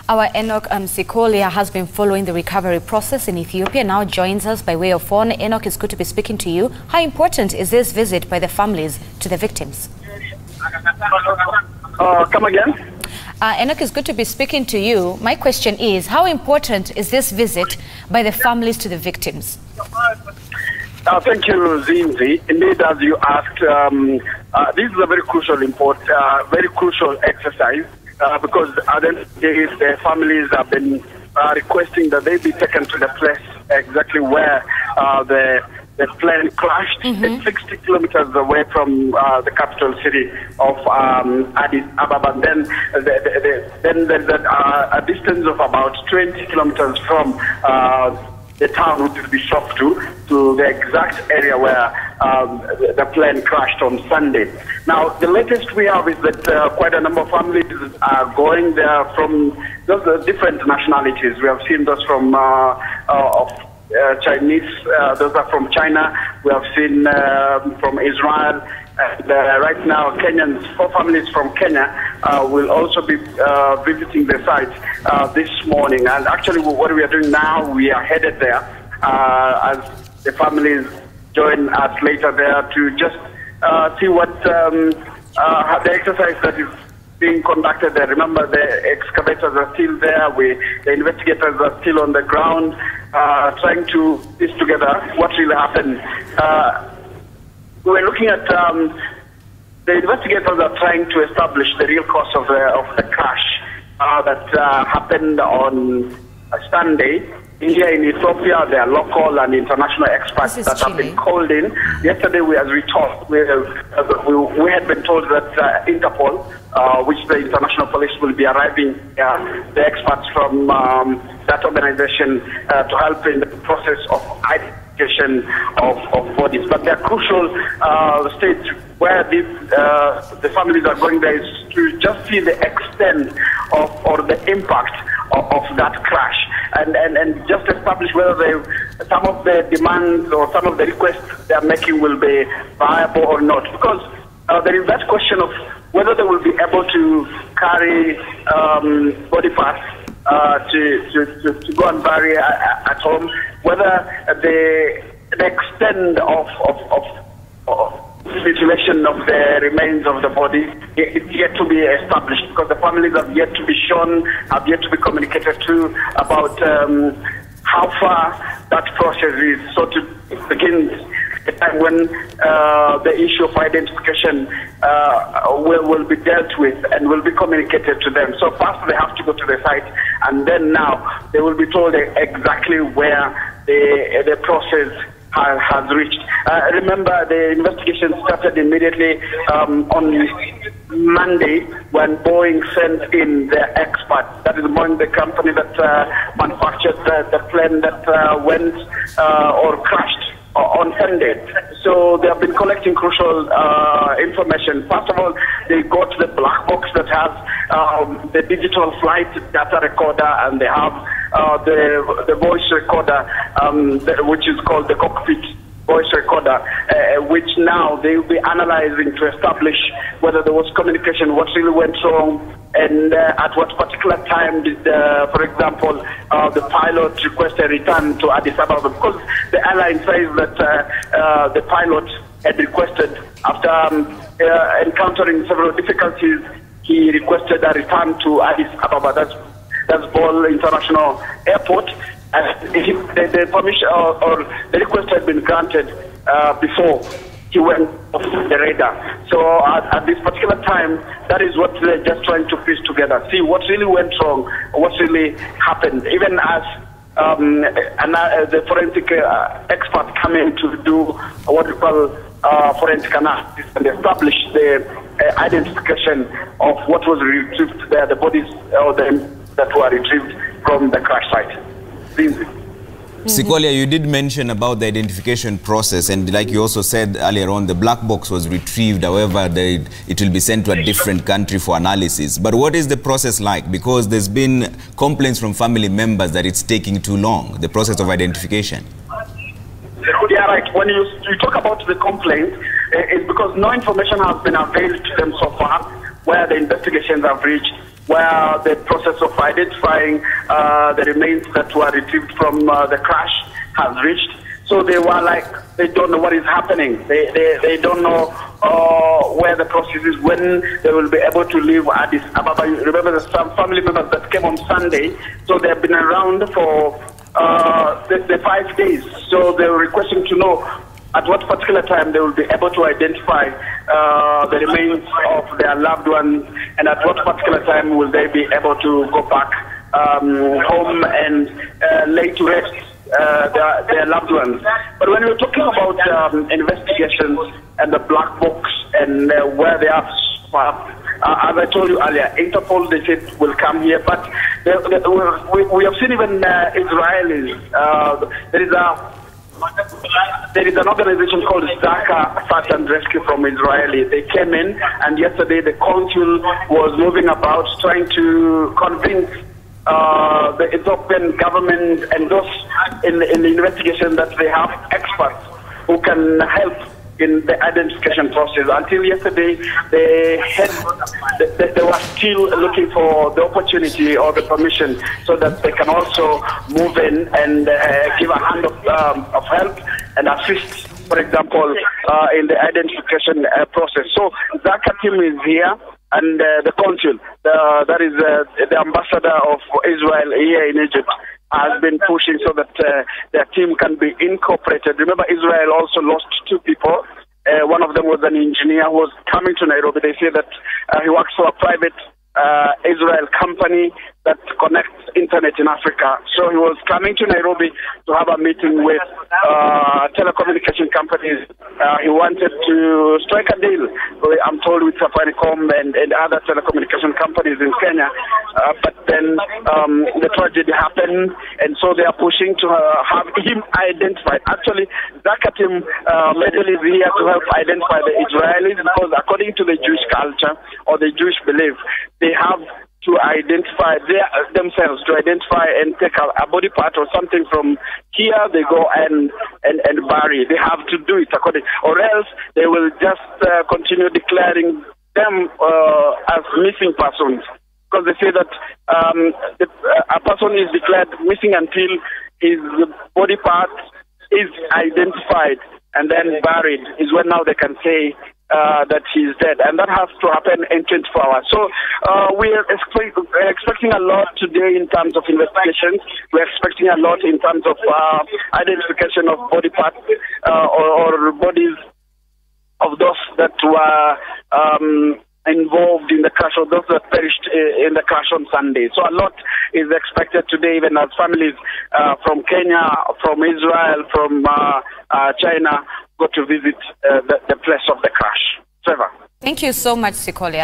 Our Enoch Sikolia has been following the recovery process in Ethiopia, now joins us by way of phone. Enoch, it's good to be speaking to you. How important is this visit by the families to the victims? Come again? Enoch, it's good to be speaking to you. My question is, how important is this visit by the families to the victims? Thank you, Zinzi. Indeed, as you asked, this is a very crucial exercise because at the end of the day, the families have been requesting that they be taken to the place exactly where the plane crashed. It's 60 kilometers away from the capital city of Addis Ababa. Then there's a distance of about 20 kilometers from the town which is Bishop to the exact area where the plane crashed on Sunday. Now, the latest we have is that quite a number of families are going there from those different nationalities. We have seen those from Chinese, those are from China. We have seen from Israel. And right now, four families from Kenya will also be visiting the site this morning. And actually, what we are doing now, we are headed there as the families join us later there to just see what the exercise that is being conducted there. Remember, the excavators are still there. The investigators are still on the ground trying to piece together what really happened. We're looking at the investigators are trying to establish the real cause of the crash that happened on Sunday. Here in Ethiopia, there are local and international experts that have been called in. Yesterday, we had been told that Interpol, which the international police will be arriving, the experts from that organization to help in the process of identification of bodies. But the crucial stage where the families are going there is to just see the extent or the impact of that crash and just establish whether some of the demands or some of the requests they are making will be viable or not. Because there is that question of whether they will be able to carry body parts to go and bury at home, whether the extent of mutilation of the remains of the body is yet to be established, because the families have yet to be shown, have yet to be communicated to about how far that process is. So to begin a time when the issue of identification will be dealt with and will be communicated to them. So first they have to go to the site, and then now they will be told exactly where the process has reached. Remember, the investigation started immediately on Monday when Boeing sent in their expert. That is Boeing, the company that manufactured the plane that went or crashed on Sunday. So they have been collecting crucial information. First of all, they got the black box that has the digital flight data recorder, and they have the voice recorder, which is called the cockpit voice recorder, which now they will be analyzing to establish whether there was communication, what really went wrong, and at what particular time did, for example, the pilot request a return to Addis Ababa, because the airline says that the pilot had requested, after encountering several difficulties, he requested a return to Addis Ababa. That's Bole International Airport. The permission or the request had been granted before he went off the radar. So at this particular time, that is what they're just trying to piece together, see what really went wrong, what really happened. Even as the forensic expert come in to do what we call forensic analysis and establish the identification of what was retrieved there, the bodies that were retrieved from the crash site. Sikolia, you did mention about the identification process, and like you also said earlier on, the black box was retrieved. However, it will be sent to a different country for analysis. But what is the process like? Because there's been complaints from family members that it's taking too long, the process of identification. Yeah, right. When you talk about the complaint, it's because no information has been availed to them so far where the investigations have reached. where the process of identifying the remains that were retrieved from the crash has reached. So they were like, they don't know what is happening. They don't know where the process is, when they will be able to leave Addis Ababa. Remember, there's some family members that came on Sunday, so they have been around for the 5 days. So they were requesting to know at what particular time they will be able to identify the remains of their loved ones, and at what particular time will they be able to go back home and lay to rest their loved ones. But when we're talking about investigations and the black box and where they are, as I told you earlier, Interpol, they said, will come here, but we have seen even Israelis. There is an organization called Zaka Search and Rescue from Israeli. They came in, and yesterday the consul was moving about trying to convince the Ethiopian government and those in the investigation that they have experts who can help in the identification process. Until yesterday, they were still looking for the opportunity or the permission so that they can also move in and give a hand of help and assist, for example, in the identification process. So Zaka team is here, and the consul, that is the ambassador of Israel here in Egypt, has been pushing so that their team can be incorporated. Remember, Israel also lost 2 people. One of them was an engineer who was coming to Nairobi. They say that he works for a private Israel company that connects internet in Africa. So he was coming to Nairobi to have a meeting with telecommunication companies. He wanted to strike a deal, I'm told, with Safaricom and other telecommunication companies in Kenya. But then the tragedy happened, and so they are pushing to have him identified. Actually, Zaka team is here to help identify the Israelis, because according to the Jewish culture or the Jewish belief, they have to identify themselves, to identify and take a body part or something from here. They go and bury. They have to do it according, or else they will just continue declaring them as missing persons, because they say that a person is declared missing until his body part is identified and then buried, is when now they can say that he's dead, and that has to happen in 24 hours. So we are expecting a lot today in terms of investigations. We're expecting a lot in terms of identification of body parts or bodies of those that were involved in the crash, or those that perished in the crash on Sunday. So a lot is expected today, even as families from Kenya, from Israel, from China go to visit the place of the crash. Trevor. Thank you so much, Sikolia.